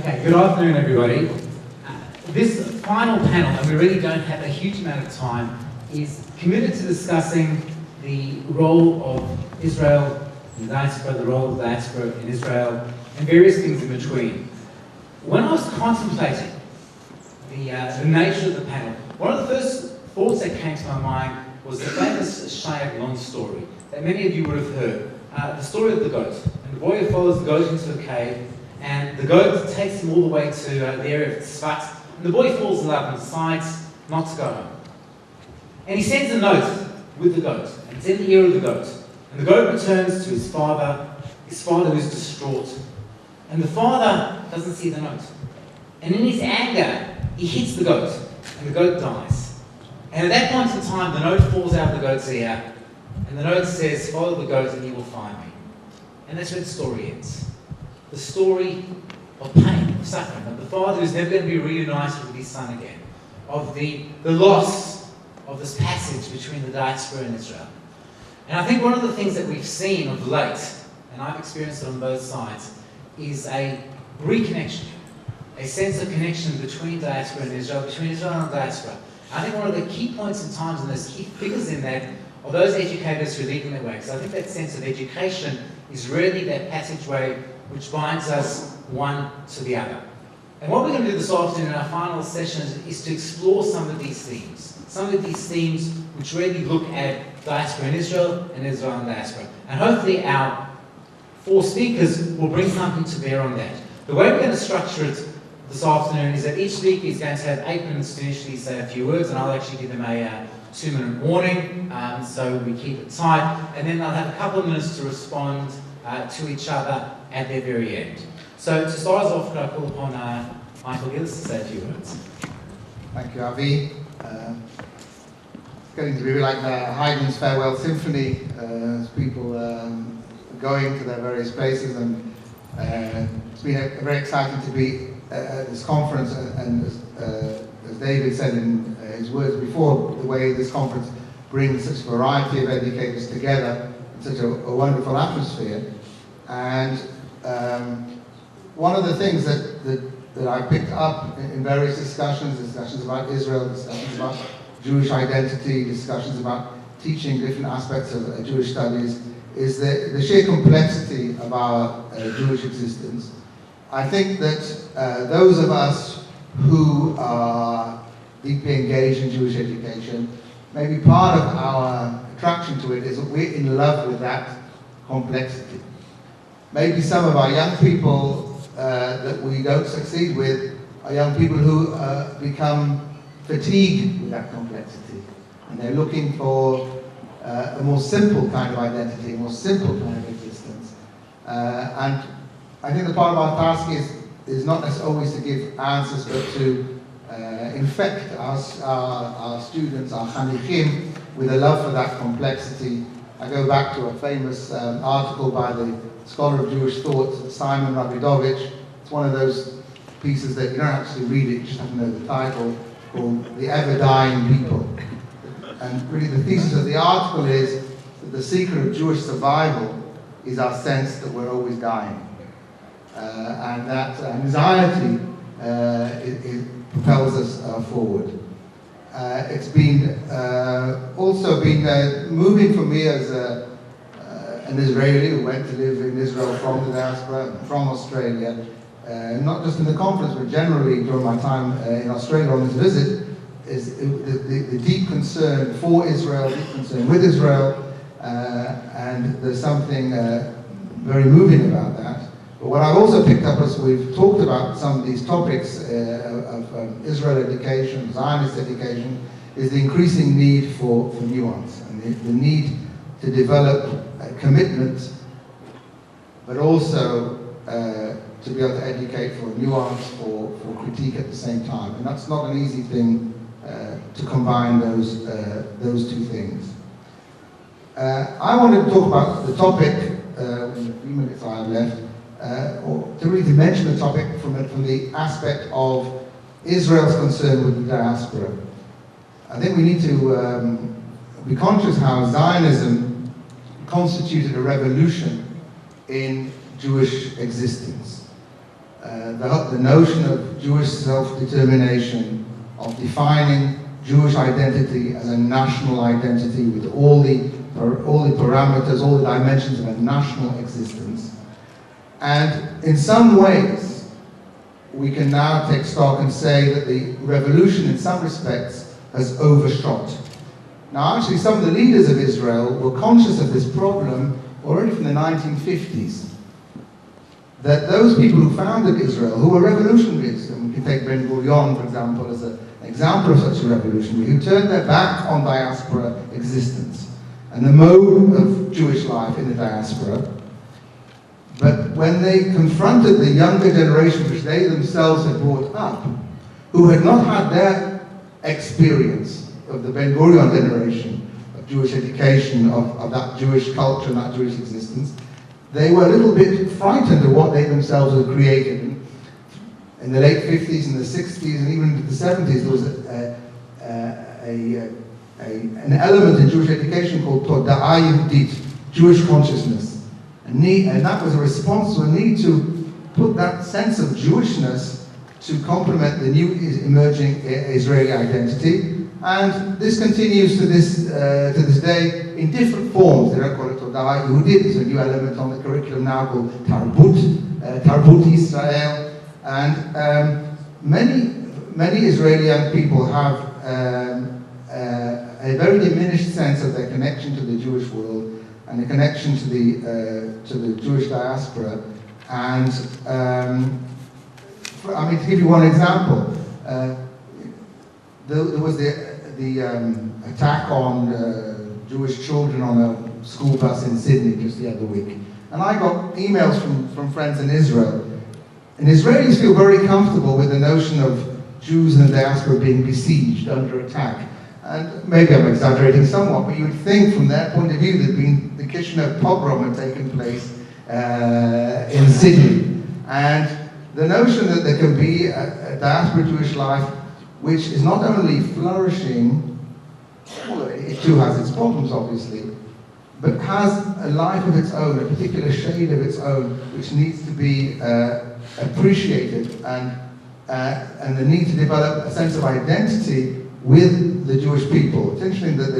Okay, good afternoon everybody. This final panel, and we really don't have a huge amount of time, is committed to discussing the role of Israel in the diaspora, the role of the diaspora in Israel, and various things in between. When I was contemplating the nature of the panel, one of the first thoughts that came to my mind was the famous Shai Aglon story that many of you would have heard. The story of the goat. And the boy who follows the goat into a cave, and the goat takes him all the way to the area of Tzfat, and the boy falls in love and decides not to go home. And he sends a note with the goat, and it's in the ear of the goat. And the goat returns to his father who's distraught. And the father doesn't see the note. And in his anger, he hits the goat, and the goat dies. And at that point in time, the note falls out of the goat's ear, and the note says, "Follow the goat and you will find me." And that's where the story ends. The story of pain, of suffering, of the father who's never going to be reunited with his son again, of the loss of this passage between the diaspora and Israel. And I think one of the things that we've seen of late, and I've experienced it on both sides, is a reconnection, a sense of connection between diaspora and Israel, between Israel and diaspora. I think one of the key points in times, and there's key figures in that, are those educators who lead in their way. Because I think that sense of education is really that passageway which binds us one to the other. And what we're going to do this afternoon in our final session is to explore some of these themes. Some of these themes which really look at diaspora in Israel and Israel and diaspora. And hopefully our four speakers will bring something to bear on that. The way we're going to structure it this afternoon is that each speaker is going to have 8 minutes to initially say a few words, and I'll actually give them a 2-minute warning, so we keep it tight, and then they'll have a couple of minutes to respond to each other at their very end. So to start us off, could I call upon Michael Gillis to say a few words. Thank you, Avi. It's going to be like Haydn's Farewell Symphony, as people going to their various places, and it's been very exciting to be at this conference, and as David said in his words before, the way this conference brings such a variety of educators together in such a wonderful atmosphere. And one of the things that I picked up in various discussions about Israel, discussions about Jewish identity, discussions about teaching different aspects of Jewish studies, is the sheer complexity of our Jewish existence. I think that those of us who are deeply engaged in Jewish education, maybe part of our attraction to it is that we're in love with that complexity. Maybe some of our young people that we don't succeed with are young people who become fatigued with that complexity, and they're looking for a more simple kind of identity, a more simple kind of existence. And I think the part of our task is not necessarily always to give answers, but to infect our students, our chanichim, with a love for that complexity. I go back to a famous article by the scholar of Jewish thought, Simon Rabidovich. It's one of those pieces that you don't actually read it, you just have to know the title, called The Ever-Dying People. And really the thesis of the article is that the secret of Jewish survival is our sense that we're always dying. And that anxiety propels us forward. It's been also been moving for me as an Israeli who went to live in Israel from the diaspora, from Australia, not just in the conference, but generally during my time in Australia on this visit, is the deep concern for Israel, deep concern with Israel, and there's something very moving about that. But what I've also picked up as we've talked about some of these topics of Israel education, Zionist education, is the increasing need for nuance, and the need to develop a commitment, but also to be able to educate for nuance, for critique at the same time. And that's not an easy thing to combine those two things. I wanted to talk about the topic, in the few minutes I have left, or to really mention the topic from the aspect of Israel's concern with the diaspora. I think we need to be conscious how Zionism constituted a revolution in Jewish existence. the notion of Jewish self-determination, of defining Jewish identity as a national identity with all the parameters, all the dimensions of a national existence. And in some ways, we can now take stock and say that the revolution, in some respects, has overshot. Now, actually, some of the leaders of Israel were conscious of this problem already from the 1950s. That those people who founded Israel, who were revolutionaries, and we can take Ben-Gurion, for example, as an example of such a revolutionary, who turned their back on diaspora existence and the mode of Jewish life in the diaspora. But when they confronted the younger generation, which they themselves had brought up, who had not had their experience of the Ben-Gurion generation, of Jewish education, of that Jewish culture and that Jewish existence, they were a little bit frightened of what they themselves had created. In the late 50s and the 60s and even into the 70s, there was an element in Jewish education called Toda'ah Yehudit, Jewish consciousness. And that was a response to a need to put that sense of Jewishness to complement the new emerging Israeli identity. And this continues to this day in different forms. They don't call it Toda'ah Yehudit. There's a new element on the curriculum now called Tarbut Israel. And many Israeli young people have a very diminished sense of their connection to the Jewish world and a connection to the Jewish diaspora. And I mean, to give you one example, there was the attack on Jewish children on a school bus in Sydney just the other week. And I got emails from friends in Israel. And Israelis feel very comfortable with the notion of Jews in the diaspora being besieged, under attack. And maybe I'm exaggerating somewhat, but you would think from their point of view that the Kishinev pogrom had taken place in Sydney. And the notion that there can be a diaspora Jewish life which is not only flourishing, although it too has its problems obviously, but has a life of its own, a particular shade of its own, which needs to be appreciated, and the need to develop a sense of identity with the Jewish people. It's interesting that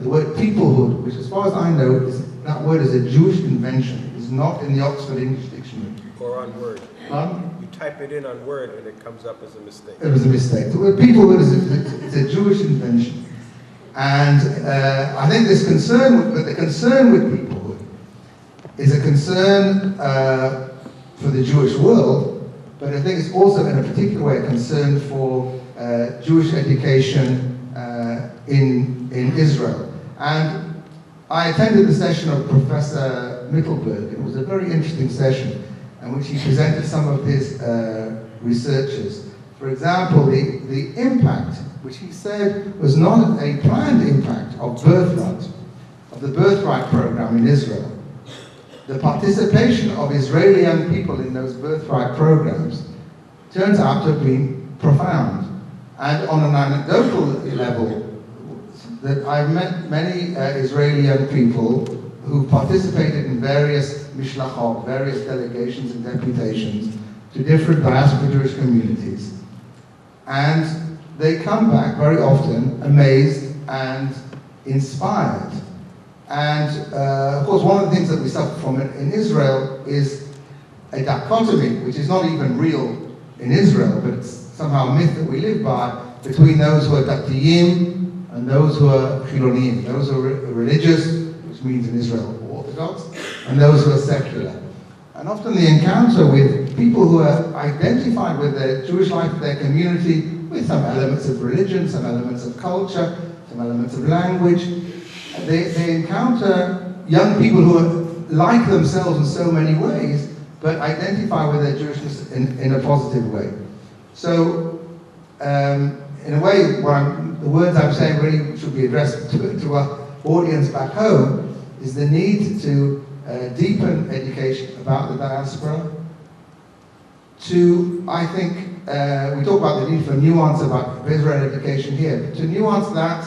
the word peoplehood, which as far as I know, that word is a Jewish invention. It's not in the Oxford English Dictionary. Or on Word. You type it in on Word and it comes up as a mistake. It was a mistake. The word peoplehood is a Jewish invention. And I think this concern, but the concern with peoplehood is a concern for the Jewish world, but I think it's also in a particular way a concern for Jewish education in Israel. And I attended the session of Professor Mittelberg. It was a very interesting session in which he presented some of his researches. For example, the impact, which he said was not a planned impact of Birthright, of the Birthright program in Israel. The participation of Israeli young people in those Birthright programs turns out to have been profound. And on an anecdotal level, that I've met many Israeli young people who participated in various mishlachot, various delegations and deputations to different diaspora Jewish communities. And they come back very often amazed and inspired. And of course, one of the things that we suffer from in Israel is a dichotomy, which is not even real in Israel, but it's somehow a myth that we live by, between those who are Datiyim and those who are Chilonim, those who are religious, which means in Israel Orthodox, and those who are secular. And often the encounter with people who are identified with the Jewish life of their community, with some elements of religion, some elements of culture, some elements of language, they encounter young people who are like themselves in so many ways, but identify with their Jewishness in a positive way. So, in a way, the words I'm saying really should be addressed to our audience back home, is the need to deepen education about the diaspora, to, I think, we talk about the need for nuance about Israel education here, but to nuance that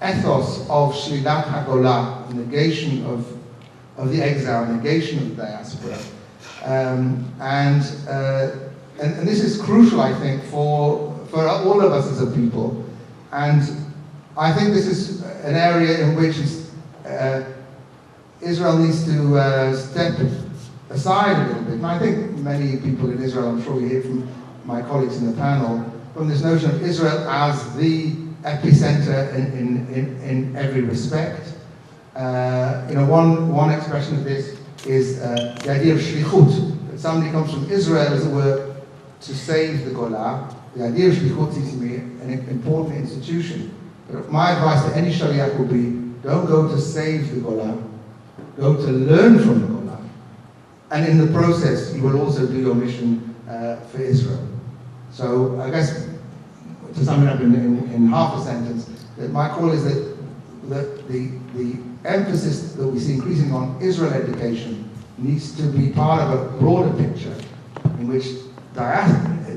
ethos of Shlilat HaGolah, negation of the exile, negation of the diaspora, And this is crucial, I think, for all of us as a people. And I think this is an area in which Israel needs to step aside a little bit. And I think many people in Israel, I'm sure you hear from my colleagues in the panel, from this notion of Israel as the epicenter in every respect. One expression of this is the idea of shlichut, that somebody comes from Israel, as it were, to save the Golah. The idea of shlichut seems to me an important institution. But my advice to any shaliach would be, don't go to save the Golah, go to learn from the Golah. And in the process, you will also do your mission for Israel. So I guess, to sum it up in half a sentence, that my call is that the emphasis that we see increasing on Israel education needs to be part of a broader picture in which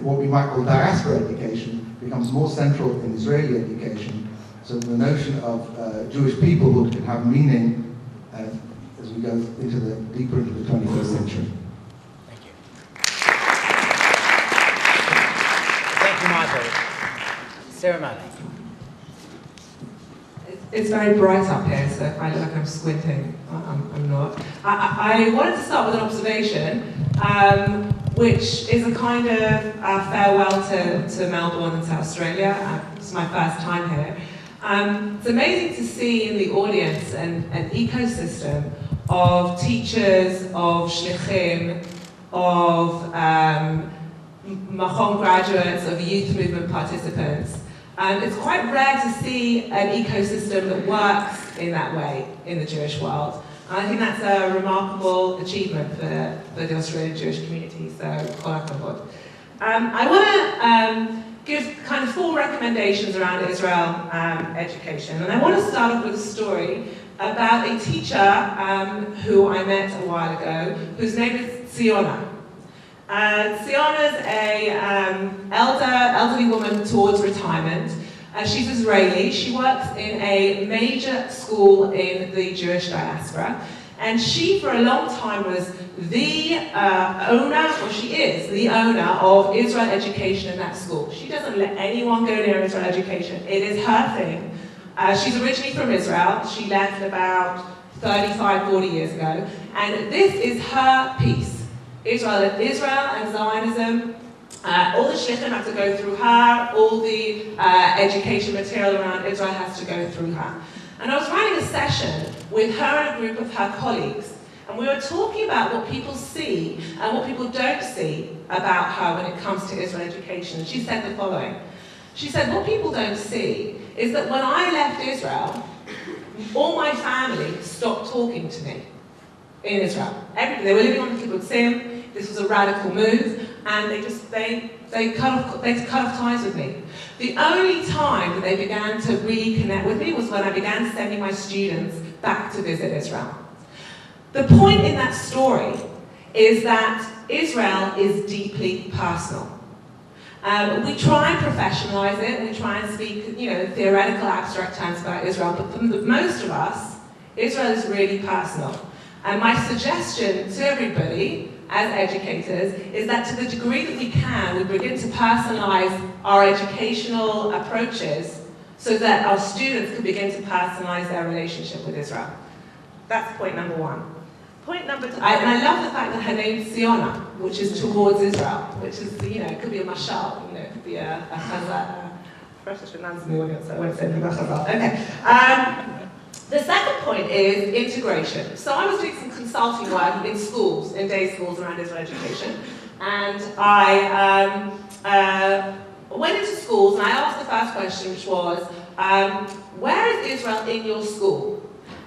what we might call diaspora education becomes more central in Israeli education, so the notion of Jewish peoplehood can have meaning as we go deeper into the 21st century. Thank you. Thank you, Michael. Sarah Malek. It's very bright up here, so if I look like I'm squinting, I'm not. I wanted to start with an observation, which is a kind of farewell to Melbourne and to Australia. It's my first time here. It's amazing to see in the audience an ecosystem of teachers, of shlichim, of Machon graduates, of youth movement participants. It's quite rare to see an ecosystem that works in that way in the Jewish world. And I think that's a remarkable achievement for the Australian Jewish community, so kol hakavod. I want to give kind of 4 recommendations around Israel education. And I want to start off with a story about a teacher who I met a while ago, whose name is Ziona. Siona's an elderly woman towards retirement. She's Israeli. She works in a major school in the Jewish diaspora. And she, for a long time, was the owner, or she is the owner of Israel education in that school. She doesn't let anyone go near Israel education. It is her thing. She's originally from Israel. She left about 35, 40 years ago. And this is her piece. Israel and Zionism, all the shlichim have to go through her, all the education material around Israel has to go through her. And I was running a session with her and a group of her colleagues, and we were talking about what people see and what people don't see about her when it comes to Israel education. And she said the following. She said, what people don't see is that when I left Israel, all my family stopped talking to me in Israel. They were living on the kibbutz sim. This was a radical move, and they cut off ties with me. The only time that they began to reconnect with me was when I began sending my students back to visit Israel. The point in that story is that Israel is deeply personal. We try and professionalize it, and we try and speak, theoretical, abstract terms about Israel, but for most of us, Israel is really personal. And my suggestion to everybody, as educators, is that to the degree that we can, we begin to personalize our educational approaches so that our students can begin to personalize their relationship with Israel. That's point number 1. Point number 2, and I love the fact that her name is Ziona, which is towards Israel, which is, it could be a mashal, it could be a chazal. Okay. The second point is integration. So I was doing some consulting work in schools, in day schools around Israel education, and I went into schools and I asked the first question, which was, where is Israel in your school?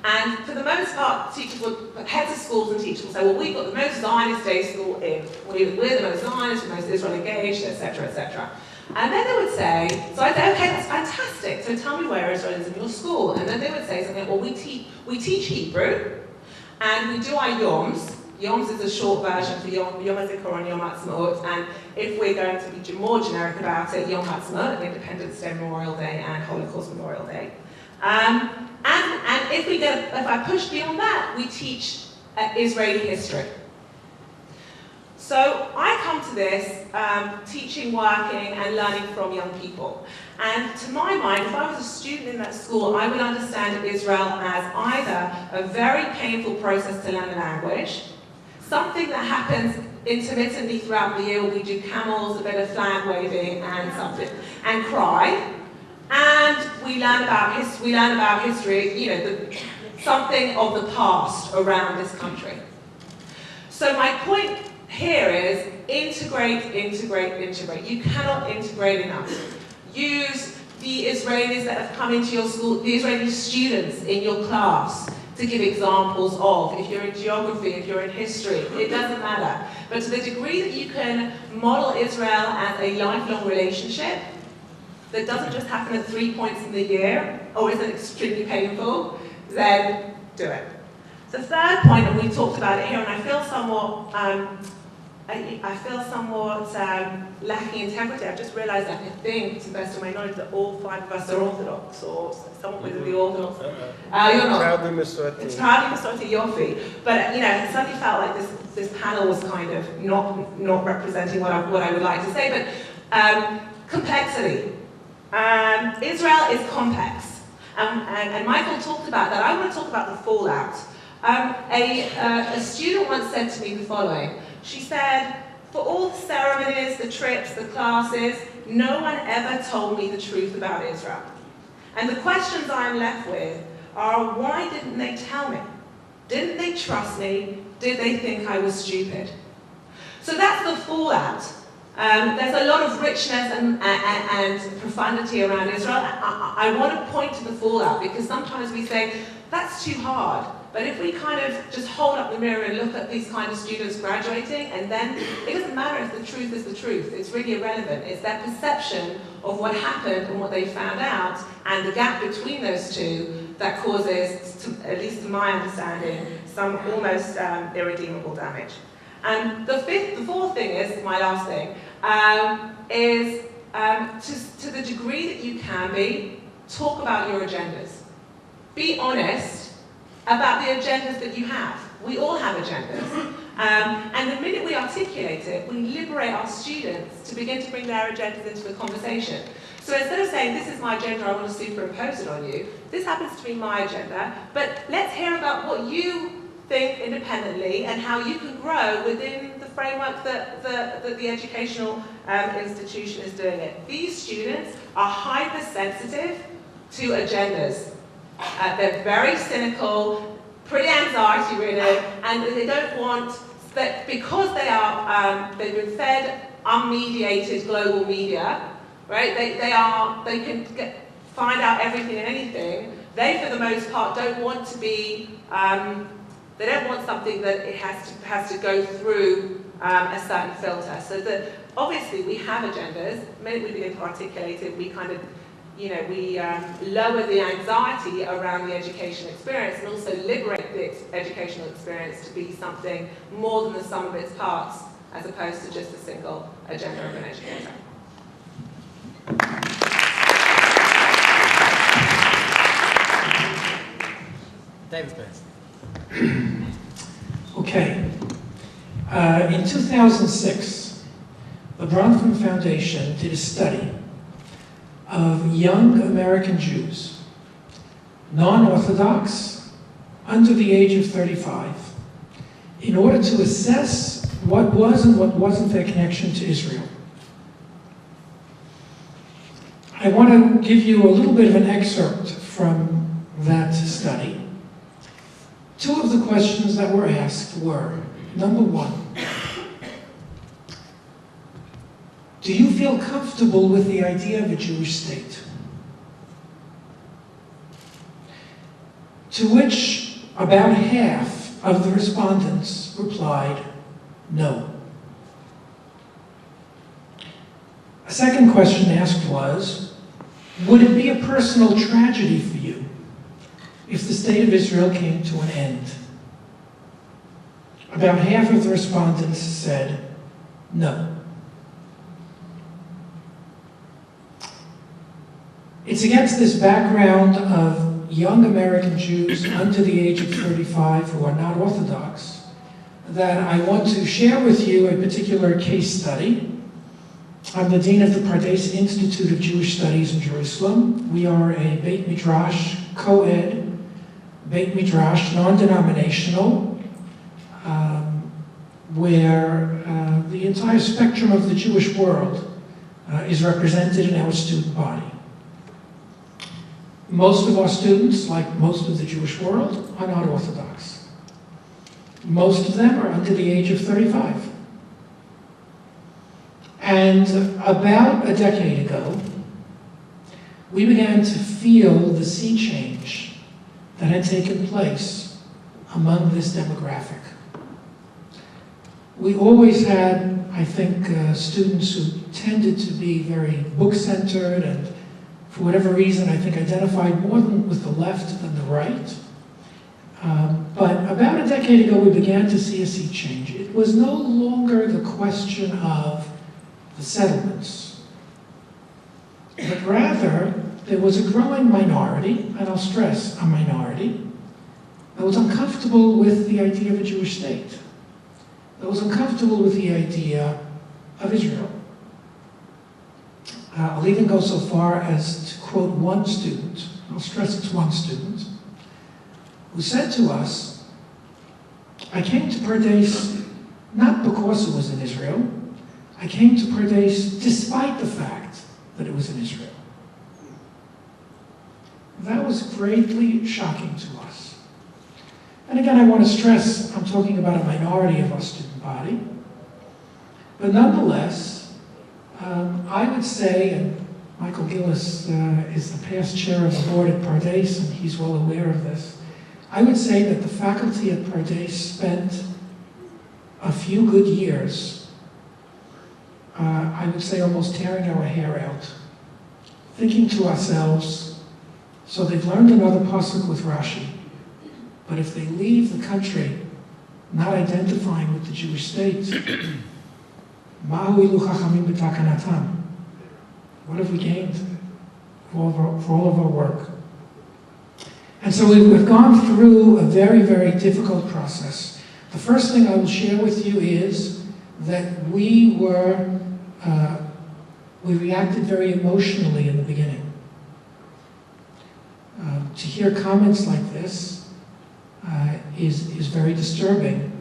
And for the most part, teachers would, heads of schools and teachers would say, well, we've got the most Zionist day school in, we're the most Zionist, we're most Israel engaged, etc., etc. And then they would say, so I'd say, okay, that's fantastic, so tell me where Israel is in your school. And then they would say something, well, we teach Hebrew, and we do our Yoms. Yoms is a short version for Yom HaZikaron and Yom HaAtzmaut, and if we're going to be more generic about it, Yom HaAtzmaut, Independence Day, Memorial Day, and Holocaust Memorial Day. And if I push beyond that, we teach Israeli history. So I come to this teaching, working, and learning from young people. And to my mind, if I was a student in that school, I would understand Israel as either a very painful process to learn a language, something that happens intermittently throughout the year where we do camels, a bit of flag waving, and something, and cry, and we learn about history, you know, something of the past around this country. So my point here is integrate, integrate, integrate. You cannot integrate enough. Use the Israelis that have come into your school, the Israeli students in your class to give examples of. If you're in geography, if you're in history, it doesn't matter. But to the degree that you can model Israel as a lifelong relationship that doesn't just happen at 3 points in the year or isn't extremely painful, then do it. The third point, and we talked about it here, and I feel somewhat lacking integrity. I've just realised that I think, to the best of my knowledge, that all 5 of us are Orthodox, or someone within the Orthodox. You're not. Proudly Masorti. It's proudly Masorti, Yofi. But you know, it suddenly felt like this panel was kind of not representing what I would like to say. But complexity. Israel is complex, and Michael talked about that. I want to talk about the fallout. A student once said to me the following. She said, for all the ceremonies, the trips, the classes, no one ever told me the truth about Israel. And the questions I'm left with are, why didn't they tell me? Didn't they trust me? Did they think I was stupid? So that's the fallout. There's a lot of richness and profundity around Israel. I want to point to the fallout, because sometimes we say, that's too hard. But if we kind of just hold up the mirror and look at these kind of students graduating, and then it doesn't matter if the truth is the truth, it's really irrelevant. It's their perception of what happened and what they found out, and the gap between those two that causes, at least to my understanding, some almost irredeemable damage. And the fourth thing is, my last thing, is to the degree that you can be, talk about your agendas. Be honest about the agendas that you have. We all have agendas. And the minute we articulate it, we liberate our students to begin to bring their agendas into the conversation. So instead of saying, this is my agenda, I want to superimpose it on you, this happens to be my agenda, but let's hear about what you think independently and how you can grow within the framework that the educational institution is doing it. These students are hypersensitive to agendas. They're very cynical, pretty anxiety-ridden, and they don't want that, because they've been fed unmediated global media, right? They can find out everything and anything. They, for the most part, don't want to be. They don't want something that it has to go through a certain filter. So that obviously we have agendas. The minute we begin to articulate it, we kind of, we lower the anxiety around the education experience, and also liberate the educational experience to be something more than the sum of its parts, as opposed to just a single agenda of an educator. David Burns. Okay. In 2006, the Bronfman Foundation did a study of young American Jews, non-Orthodox, under the age of 35, in order to assess what was and what wasn't their connection to Israel. I want to give you a little bit of an excerpt from that study. Two of the questions that were asked were, number one, do you feel comfortable with the idea of a Jewish state? To which about half of the respondents replied, no. A second question asked was, would it be a personal tragedy for you if the state of Israel came to an end? About half of the respondents said, no. It's against this background of young American Jews under the age of 35 who are not Orthodox that I want to share with you a particular case study. I'm the Dean of the Pardes Institute of Jewish Studies in Jerusalem. We are a Beit Midrash, co-ed, Beit Midrash, non-denominational, where the entire spectrum of the Jewish world is represented in our student body. Most of our students, like most of the Jewish world, are not Orthodox. Most of them are under the age of 35. And about a decade ago, we began to feel the sea change that had taken place among this demographic. We always had, I think, students who tended to be very book-centered and, for whatever reason, I think identified more with the left than the right. But about a decade ago, we began to see a sea change. It was no longer the question of the settlements, but rather there was a growing minority, and I'll stress a minority, that was uncomfortable with the idea of a Jewish state, that was uncomfortable with the idea of Israel. I'll even go so far as to quote one student, I'll stress it's one student, who said to us, I came to Pardes not because it was in Israel, I came to Pardes despite the fact that it was in Israel. That was greatly shocking to us. And again, I want to stress, I'm talking about a minority of our student body, but nonetheless, I would say, and Michael Gillis is the past chair of the board at Pardes, and he's well aware of this, I would say that the faculty at Pardes spent a few good years, I would say almost tearing our hair out, thinking to ourselves, so they've learned another pasuk with Rashi, but if they leave the country not identifying with the Jewish state, what have we gained for all of our work? And so we've gone through a very, very difficult process. The first thing I will share with you is that we reacted very emotionally in the beginning. To hear comments like this is very disturbing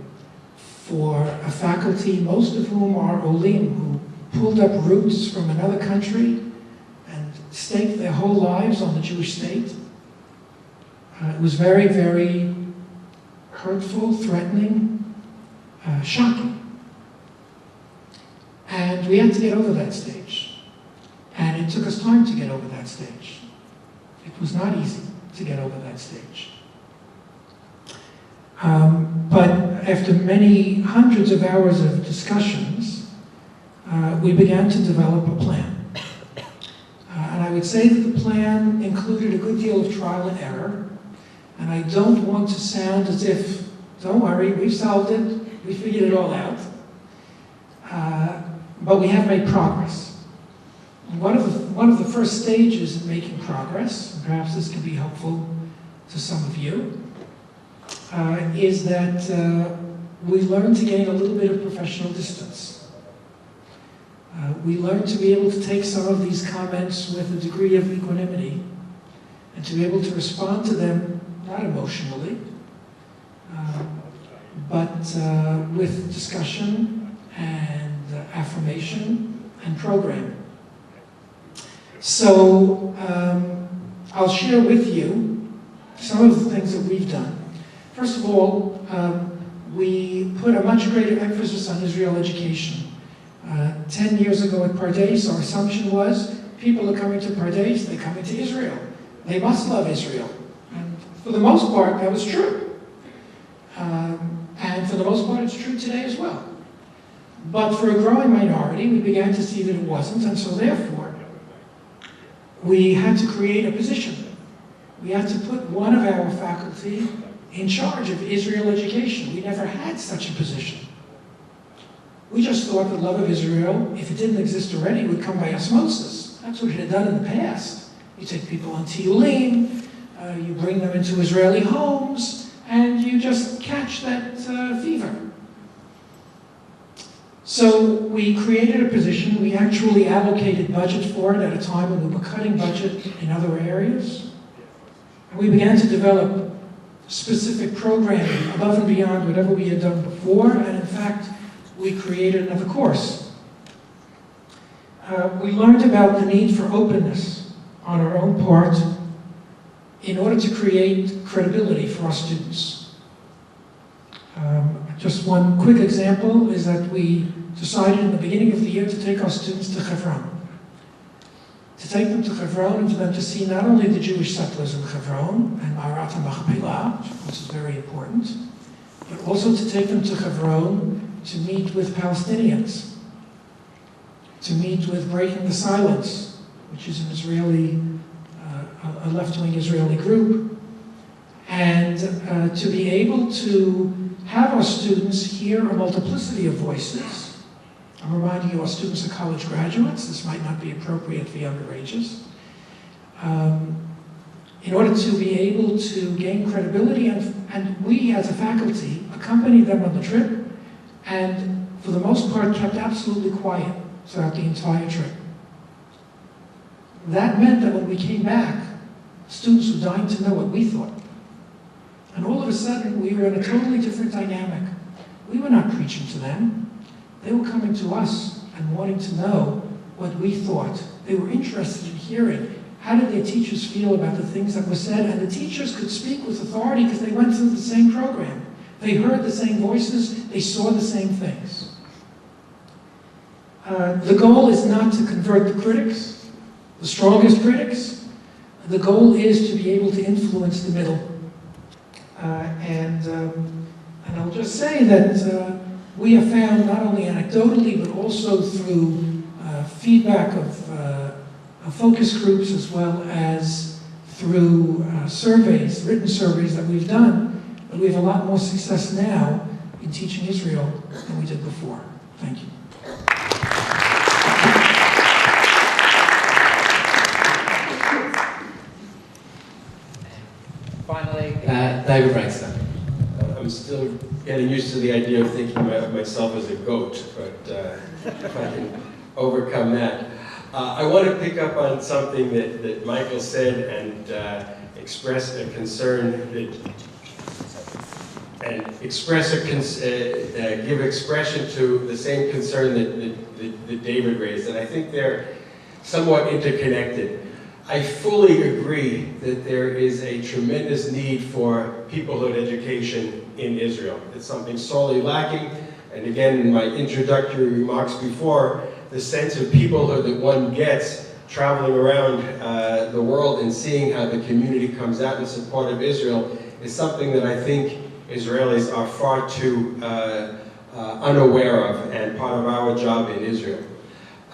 for a faculty, most of whom are Olim, who pulled up roots from another country and staked their whole lives on the Jewish state. It was very, very hurtful, threatening, shocking. And we had to get over that stage. And it took us time to get over that stage. It was not easy to get over that stage. But after many hundreds of hours of discussions, we began to develop a plan. And I would say that the plan included a good deal of trial and error. And I don't want to sound as if, don't worry, we've solved it, we figured it all out. But we have made progress. And one of the first stages in making progress, and perhaps this can be helpful to some of you, is that we learned to gain a little bit of professional distance. We learned to be able to take some of these comments with a degree of equanimity and to be able to respond to them, not emotionally, but with discussion and affirmation and program. So I'll share with you some of the things that we've done. First of all, we put a much greater emphasis on Israel education. 10 years ago at Pardes, our assumption was people are coming to Pardes, they're coming to Israel. They must love Israel. And for the most part, that was true. And for the most part, it's true today as well. But for a growing minority, we began to see that it wasn't, and so therefore, we had to create a position. We had to put one of our faculty in charge of Israel education. We never had such a position. We just thought that love of Israel, if it didn't exist already, would come by osmosis. That's what it had done in the past. You take people on Tiyulim, you bring them into Israeli homes, and you just catch that fever. So we created a position, we actually allocated budget for it at a time when we were cutting budget in other areas. And we began to develop specific programming above and beyond whatever we had done before, and in fact, we created another course. We learned about the need for openness on our own part in order to create credibility for our students. Just one quick example is that we decided in the beginning of the year to take our students to Hebron. To take them to Hebron and for them to see not only the Jewish settlers in Hebron and Ma'arat HaMachpelah, which is very important, but also to take them to Hebron to meet with Palestinians, to meet with Breaking the Silence, which is an Israeli, a left-wing Israeli group, and to be able to have our students hear a multiplicity of voices. I'm reminding you, our students are college graduates. This might not be appropriate for younger ages. In order to be able to gain credibility, and we as a faculty accompanied them on the trip, and for the most part kept absolutely quiet throughout the entire trip. That meant that when we came back, students were dying to know what we thought. And all of a sudden, we were in a totally different dynamic. We were not preaching to them. They were coming to us and wanting to know what we thought. They were interested in hearing how did their teachers feel about the things that were said, and the teachers could speak with authority because they went through the same program. They heard the same voices, they saw the same things. The goal is not to convert the critics, the strongest critics. The goal is to be able to influence the middle. And I'll just say that we have found, not only anecdotally, but also through feedback of focus groups, as well as through surveys, written surveys that we've done, that we have a lot more success now in teaching Israel than we did before. Thank you. Finally, David Braxton. I'm still getting used to the idea of thinking of myself as a goat, but if I can overcome that. I want to pick up on something that Michael said and express a concern give expression to the same concern that David raised, and I think they're somewhat interconnected. I fully agree that there is a tremendous need for peoplehood education in Israel. It's something sorely lacking, and again, in my introductory remarks before, the sense of peoplehood that one gets traveling around the world and seeing how the community comes out in support of Israel is something that I think Israelis are far too unaware of, and part of our job in Israel.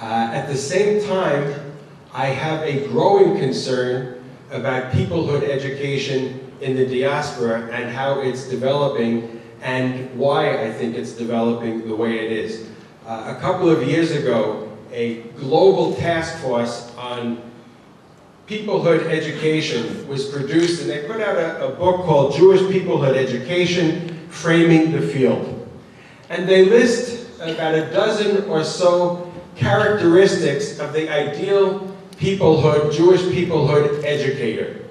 At the same time, I have a growing concern about peoplehood education in the diaspora and how it's developing and why I think it's developing the way it is. A couple of years ago, a global task force on peoplehood education was produced, and they put out a book called Jewish Peoplehood Education, Framing the Field. And they list about a dozen or so characteristics of the ideal peoplehood, Jewish peoplehood educator.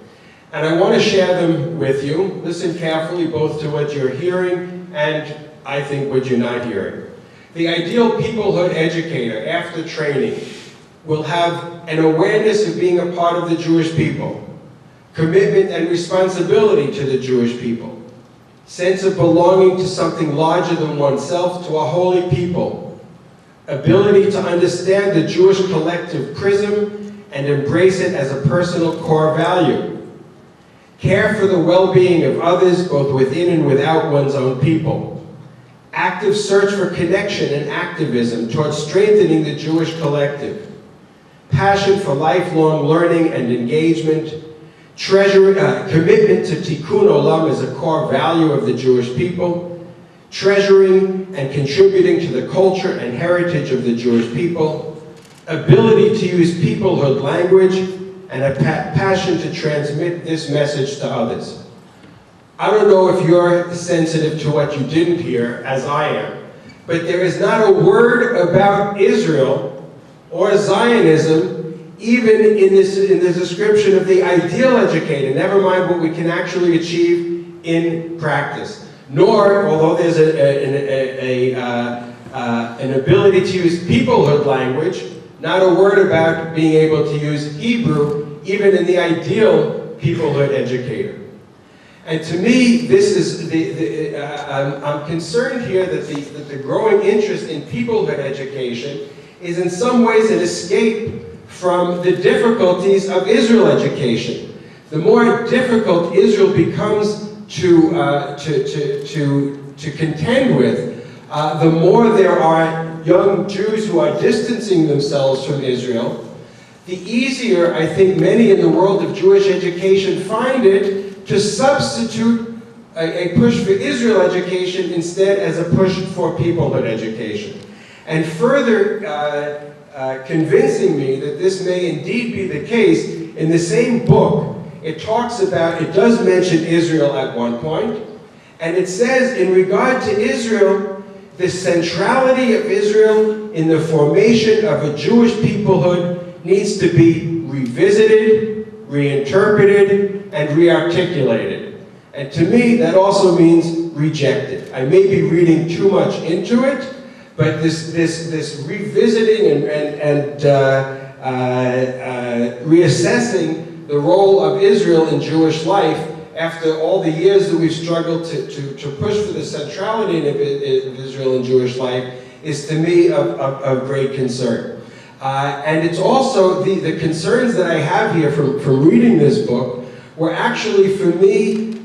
And I want to share them with you. Listen carefully both to what you're hearing and, I think, what you're not hearing. The ideal peoplehood educator, after training, will have an awareness of being a part of the Jewish people, commitment and responsibility to the Jewish people, sense of belonging to something larger than oneself, to a holy people, ability to understand the Jewish collective prism and embrace it as a personal core value, care for the well-being of others, both within and without one's own people, active search for connection and activism towards strengthening the Jewish collective, passion for lifelong learning and engagement, commitment to tikkun olam as a core value of the Jewish people, treasuring and contributing to the culture and heritage of the Jewish people, ability to use peoplehood language, and a passion to transmit this message to others. I don't know if you're sensitive to what you didn't hear, as I am, but there is not a word about Israel or Zionism, even in the description of the ideal educator, never mind what we can actually achieve in practice. Nor, although there's an ability to use peoplehood language, not a word about being able to use Hebrew, even in the ideal peoplehood educator. And to me, this is I'm concerned here that the growing interest in peoplehood education is in some ways an escape from the difficulties of Israel education. The more difficult Israel becomes to contend with, the more there are young Jews who are distancing themselves from Israel, the easier I think many in the world of Jewish education find it to substitute a push for Israel education instead as a push for peoplehood education. And further convincing me that this may indeed be the case, in the same book, it does mention Israel at one point, and it says in regard to Israel, the centrality of Israel in the formation of a Jewish peoplehood needs to be revisited, reinterpreted, and rearticulated. And to me, that also means rejected. I may be reading too much into it, but this revisiting and reassessing the role of Israel in Jewish life after all the years that we've struggled to push for the centrality of Israel in Jewish life is to me of great concern. And it's also the concerns that I have here from reading this book were actually, for me,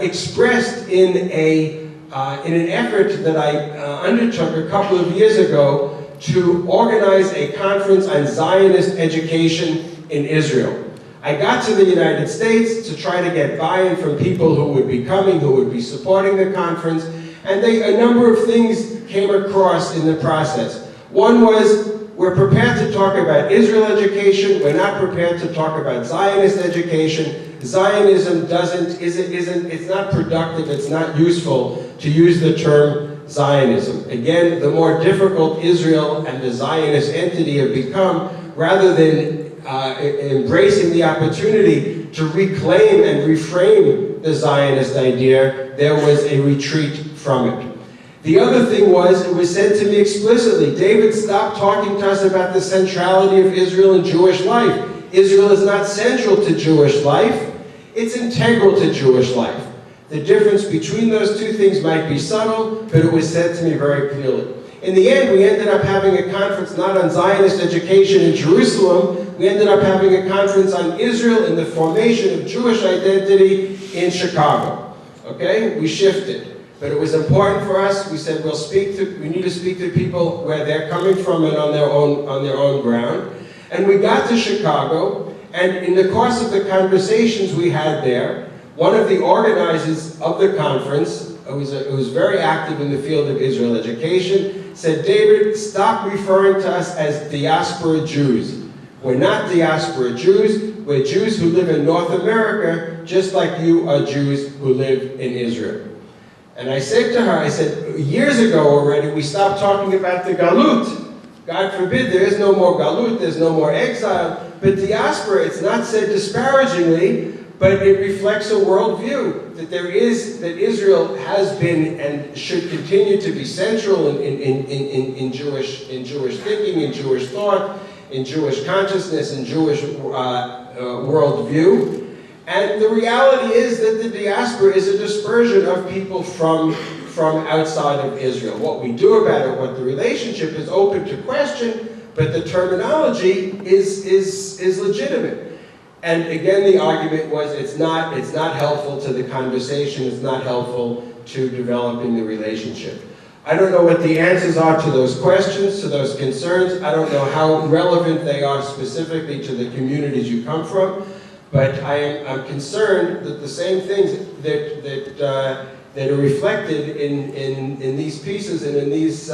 expressed in an effort that I undertook a couple of years ago to organize a conference on Zionist education in Israel. I got to the United States to try to get buy-in from people who would be coming, who would be supporting the conference, and a number of things came across in the process. One was, we're prepared to talk about Israel education, we're not prepared to talk about Zionist education. Zionism it's not productive, it's not useful to use the term Zionism. Again, the more difficult Israel and the Zionist entity have become, rather than embracing the opportunity to reclaim and reframe the Zionist idea, there was a retreat from it. The other thing was, it was said to me explicitly, David, stop talking to us about the centrality of Israel in Jewish life. Israel is not central to Jewish life, it's integral to Jewish life. The difference between those two things might be subtle, but it was said to me very clearly. In the end, we ended up having a conference not on Zionist education in Jerusalem, we ended up having a conference on Israel and the formation of Jewish identity in Chicago. Okay? We shifted. But it was important for us. We said we need to speak to people where they're coming from and on their own ground. And we got to Chicago, and in the course of the conversations we had there, one of the organizers of the conference, who was very active in the field of Israel education, said, David, stop referring to us as diaspora Jews. We're not diaspora Jews, we're Jews who live in North America, just like you are Jews who live in Israel. And I said to her, I said, years ago already, we stopped talking about the galut. God forbid, there is no more galut, there's no more exile. But diaspora, it's not said disparagingly, but it reflects a worldview that Israel has been and should continue to be central in Jewish thinking, in Jewish thought, in Jewish consciousness, in Jewish worldview. And the reality is that the diaspora is a dispersion of people from outside of Israel. What we do about it, what the relationship is open to question, but the terminology is legitimate. And again, the argument was it's not helpful to the conversation, it's not helpful to developing the relationship. I don't know what the answers are to those questions, to those concerns. I don't know how relevant they are specifically to the communities you come from. But I'm concerned that the same things that are reflected in these pieces and in these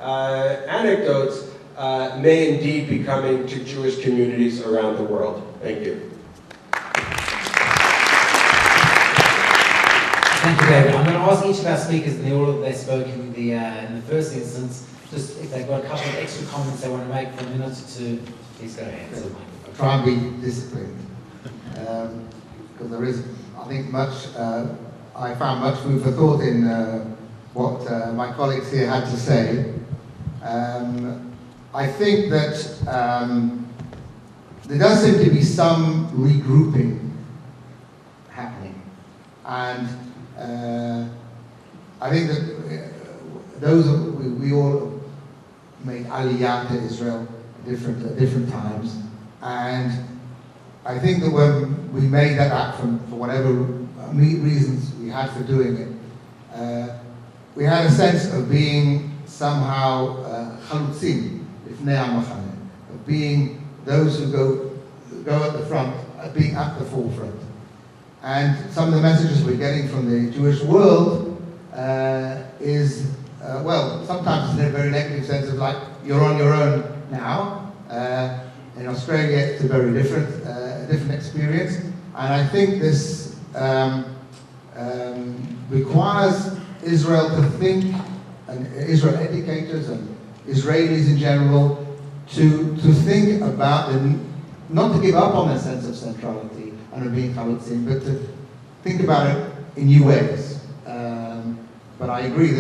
anecdotes may indeed be coming to Jewish communities around the world. Thank you. Thank you, David. I'm going to ask each of our speakers in the order that they spoke in the first instance, just if they've got a couple of extra comments they want to make for a minute or two, please go ahead. I'll try and be disciplined. Because there is, I think, much, I found much food for thought in what my colleagues here had to say. I think that there does seem to be some regrouping happening. And I think that we all made aliyah to Israel at different times. And I think that when we made that act for whatever reasons we had for doing it, we had a sense of being somehow chalutzim, ifnei hamachane, of being those who go at the front, being at the forefront. And some of the messages we're getting from the Jewish world is, well, sometimes it's in a very negative sense of like, you're on your own now. In Australia, it's a very different experience. And I think this requires Israel to think, and Israel educators and Israelis in general, to think about not to give up on their sense of centrality and of being chalutzim, but to think about it in new ways. But I agree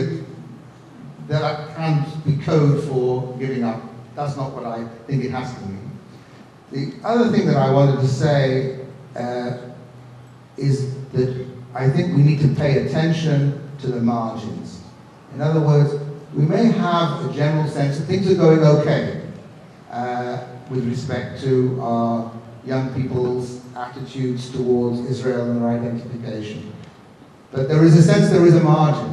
that can't be code for giving up. That's not what I think it has to mean. The other thing that I wanted to say is that I think we need to pay attention to the margins. In other words, we may have a general sense that things are going okay with respect to our young people's attitudes towards Israel and their identification. But there is a sense there is a margin.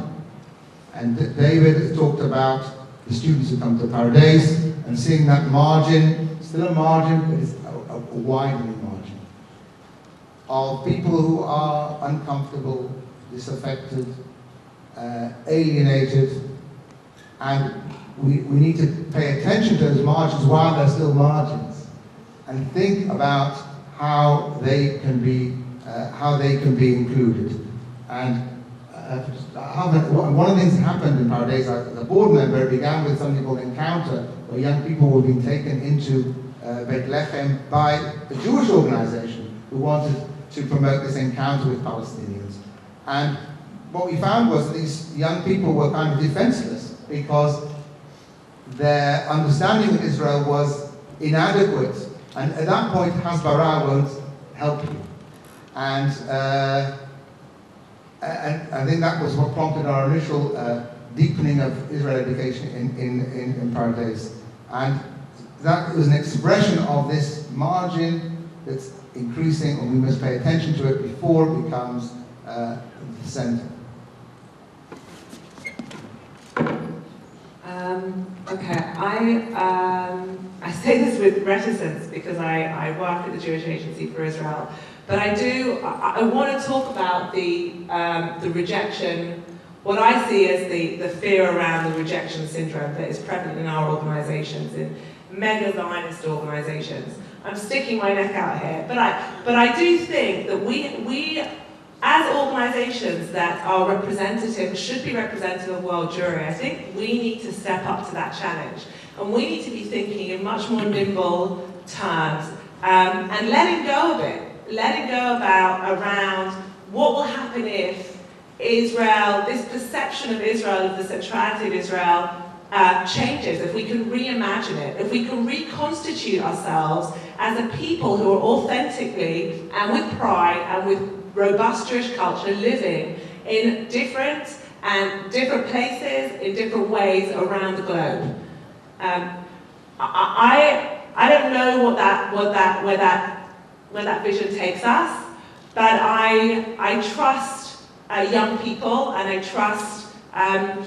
And David talked about the students who come to Paradise and seeing that margin, still a margin, but it's a widening margin, of people who are uncomfortable, disaffected, alienated, and we need to pay attention to those margins while they're still margins, and think about how they can be included. And one of the things that happened in Paradise, as a board member, it began with something called Encounter, where young people were being taken into Beit Lechem by a Jewish organization who wanted to promote this encounter with Palestinians. And what we found was that these young people were kind of defenseless because their understanding of Israel was inadequate. And at that point, Hasbara won't help you. And I think that was what prompted our initial deepening of Israel education in Paradise. And that was an expression of this margin that's increasing, and we must pay attention to it before it becomes the center. Okay, I say this with reticence because I work at the Jewish Agency for Israel, but I want to talk about the rejection, what I see as the fear around the rejection syndrome that is prevalent in our organizations, in mega Zionist organizations. I'm sticking my neck out here, but I do think that we as organizations that are representative, should be representative of world Jewry, I think we need to step up to that challenge. And we need to be thinking in much more nimble terms and letting go of it. Letting go around what will happen if Israel, this perception of Israel, of the centrality of Israel, changes, if we can reimagine it, if we can reconstitute ourselves as a people who are authentically and with pride and with robust Jewish culture living in different places, in different ways around the globe. I don't know where that vision takes us, but I trust young people, and I trust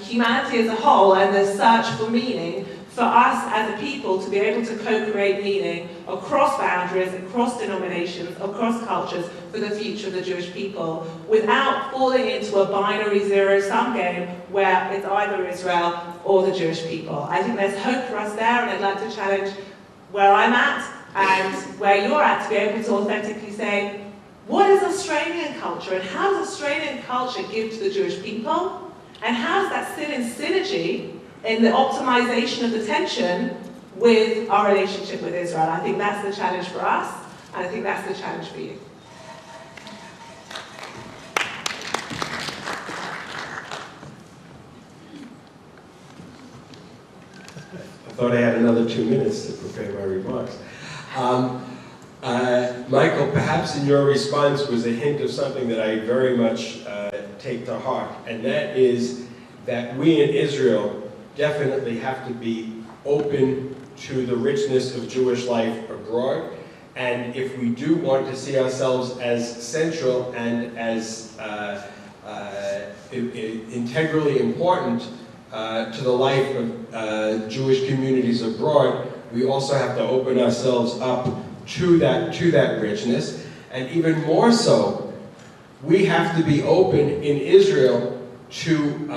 humanity as a whole and the search for meaning, for us as a people to be able to co-create meaning across boundaries, across denominations, across cultures for the future of the Jewish people, without falling into a binary zero-sum game where it's either Israel or the Jewish people. I think there's hope for us there, and I'd like to challenge where I'm at and where you're at to be able to authentically say, what is Australia Australian culture, and how does Australian culture give to the Jewish people? And how does that sit in synergy in the optimization of the tension with our relationship with Israel? I think that's the challenge for us, and I think that's the challenge for you. I thought I had another 2 minutes to prepare my remarks. Michael, perhaps in your response was a hint of something that I very much take to heart, and that is that we in Israel definitely have to be open to the richness of Jewish life abroad, and if we do want to see ourselves as central and as integrally important to the life of Jewish communities abroad, we also have to open ourselves up to that richness, and even more so, we have to be open in Israel to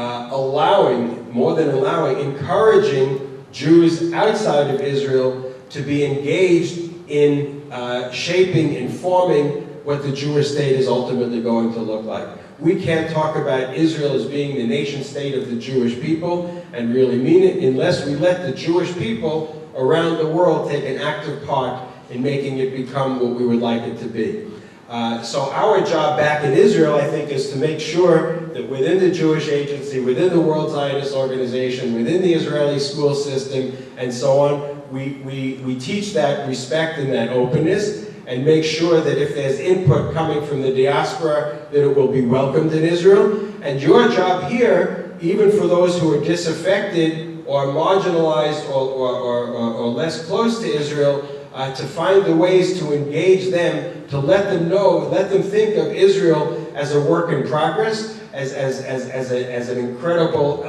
encouraging Jews outside of Israel to be engaged in shaping, informing what the Jewish state is ultimately going to look like. We can't talk about Israel as being the nation state of the Jewish people and really mean it unless we let the Jewish people around the world take an active part in making it become what we would like it to be. So our job back in Israel, I think, is to make sure that within the Jewish Agency, within the World Zionist Organization, within the Israeli school system, and so on, we teach that respect and that openness, and make sure that if there's input coming from the diaspora, that it will be welcomed in Israel. And your job here, even for those who are disaffected or marginalized or less close to Israel, to find the ways to engage them, to let them know, let them think of Israel as a work in progress, as an incredible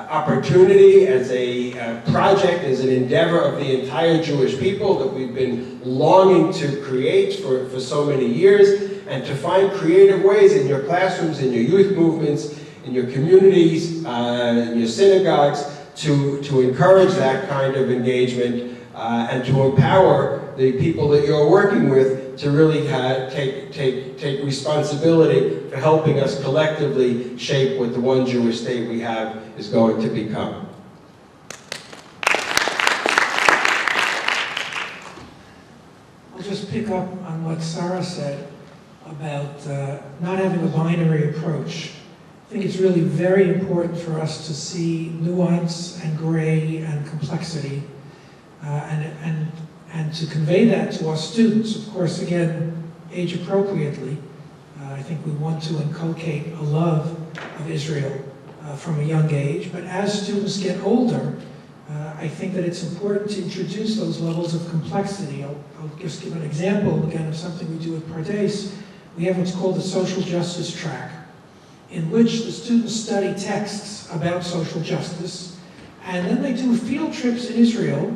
opportunity, as a project, as an endeavor of the entire Jewish people that we've been longing to create for so many years, and to find creative ways in your classrooms, in your youth movements, in your communities, in your synagogues, to encourage that kind of engagement and to empower the people that you're working with to really take responsibility for helping us collectively shape what the one Jewish state we have is going to become. I'll just pick up on what Sarah said about not having a binary approach. I think it's really very important for us to see nuance and gray and complexity and to convey that to our students. Of course, again, age appropriately. I think we want to inculcate a love of Israel from a young age, but as students get older, I think that it's important to introduce those levels of complexity. I'll just give an example, again, of something we do at Pardes. We have what's called the social justice track, in which the students study texts about social justice, and then they do field trips in Israel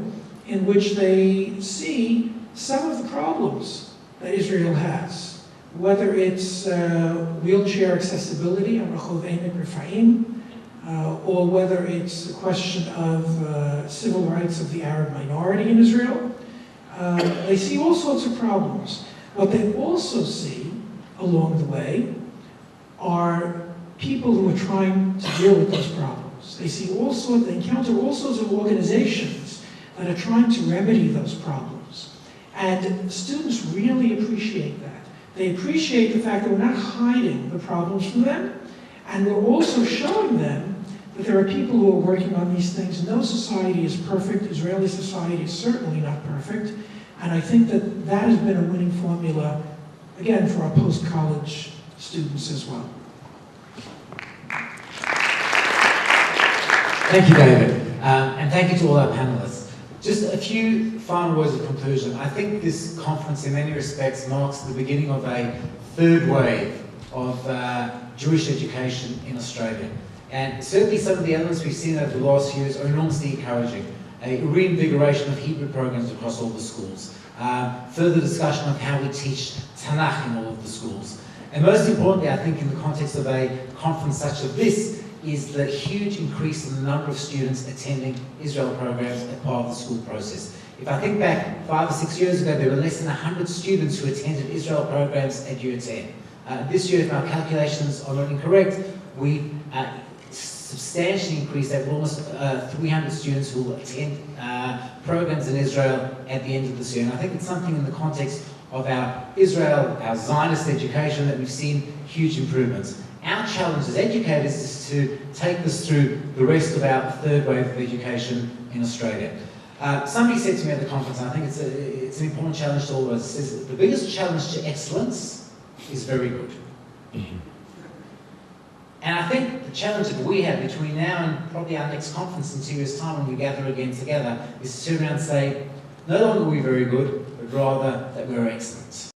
in which they see some of the problems that Israel has, whether it's wheelchair accessibility on Rehov Emek Rifa'im, or whether it's the question of civil rights of the Arab minority in Israel. They see all sorts of problems. What they also see along the way are people who are trying to deal with those problems. They encounter all sorts of organizations that are trying to remedy those problems. And students really appreciate that. They appreciate the fact that we're not hiding the problems from them, and we're also showing them that there are people who are working on these things. No society is perfect. Israeli society is certainly not perfect. And I think that that has been a winning formula, again, for our post-college students as well. Thank you, David. And thank you to all our panelists. Just a few final words of conclusion. I think this conference, in many respects, marks the beginning of a third wave of Jewish education in Australia. And certainly some of the elements we've seen over the last few years are enormously encouraging. A reinvigoration of Hebrew programs across all the schools. Further discussion of how we teach Tanakh in all of the schools. And most importantly, I think in the context of a conference such as this, is the huge increase in the number of students attending Israel programs as part of the school process. If I think back 5 or 6 years ago, there were less than 100 students who attended Israel programs at Year 10. This year, if our calculations are not incorrect, we substantially increased that. Almost 300 students who will attend programs in Israel at the end of this year. And I think it's something in the context of our Israel, our Zionist education, that we've seen huge improvements. Our challenge as educators is to take this through the rest of our third wave of education in Australia. Somebody said to me at the conference, and I think it's an important challenge to all of us, says the biggest challenge to excellence is very good. And I think the challenge that we have between now and probably our next conference in 2 years' time when we gather again together is to turn around and say, no longer are we very good, but rather that we're excellent.